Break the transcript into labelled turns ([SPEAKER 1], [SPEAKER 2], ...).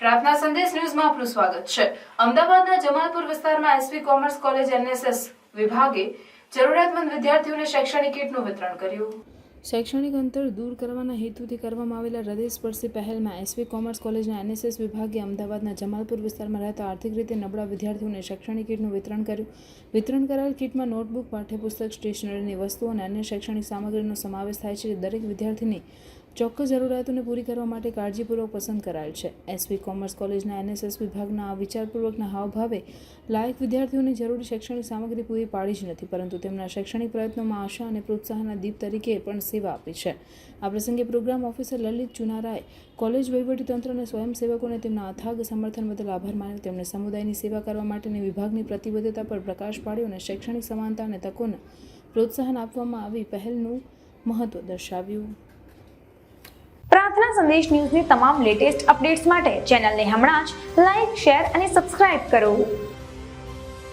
[SPEAKER 1] પ્રાર્થના સંદેશ ન્યૂઝમાં આપનું સ્વાગત છે। અમદાવાદના જમાલપુર વિસ્તારમાં એસવી કોમર્સ કોલેજ એનએસએસ વિભાગે જરૂરિયાતમંદ વિદ્યાર્થીઓને શૈક્ષણિક કીટનું વિતરણ કર્યું। શૈક્ષણિક અંતર દૂર કરવાના હેતુથી કરવામાં આવેલા હૃદયસ્પર્શી પહેલમાં એસવી કોમર્સ કોલેજના એનએસએસ વિભાગે અમદાવાદના જમાલપુર વિસ્તારમાં રહેતા આર્થિક રીતે નબળા વિદ્યાર્થીઓને શૈક્ષણિક કીટનું વિતરણ કર્યું। વિતરણ કરાયેલ કીટમાં નોટબુક, પાઠ્યપુસ્તક, સ્ટેશનરીની વસ્તુઓ અને અન્ય શૈક્ષણિક સામગ્રીનો સમાવેશ થાય છે, જે દરેક વિદ્યાર્થીની ચોક્કસ જરૂરિયાતોને પૂરી કરવા માટે કાળજીપૂર્વક પસંદ કરાયેલ છે। એસવી કોમર્સ કોલેજના એનએસએસ વિભાગના આ વિચારપૂર્વકના હાવભાવે લાયક વિદ્યાર્થીઓને જરૂરી શૈક્ષણિક સામગ્રી પૂરી પાડી જ નથી, પરંતુ તેમના શૈક્ષણિક પ્રયત્નોમાં આશા અને પ્રોત્સાહનના દીપ તરીકે પણ સેવા આપી છે। આ પ્રસંગે પ્રોગ્રામ ઓફિસર લલિત ચુનારાએ કોલેજ વહીવટીતંત્ર અને સ્વયંસેવકોને તેમના અથાગ સમર્થન બદલ આભાર માન્યો। તેમણે સમુદાયની સેવા કરવા માટેની વિભાગની પ્રતિબદ્ધતા પર પ્રકાશ પાડ્યો અને શૈક્ષણિક સમાનતા અને તકોને પ્રોત્સાહન આપવામાં આવી પહેલનું મહત્વ દર્શાવ્યું।
[SPEAKER 2] પ્રાર્થના સંદેશ ન્યૂઝની તમામ લેટેસ્ટ અપડેટ્સ માટે ચેનલને હમણાં જ લાઇક, શેર અને સબસ્ક્રાઇબ કરો।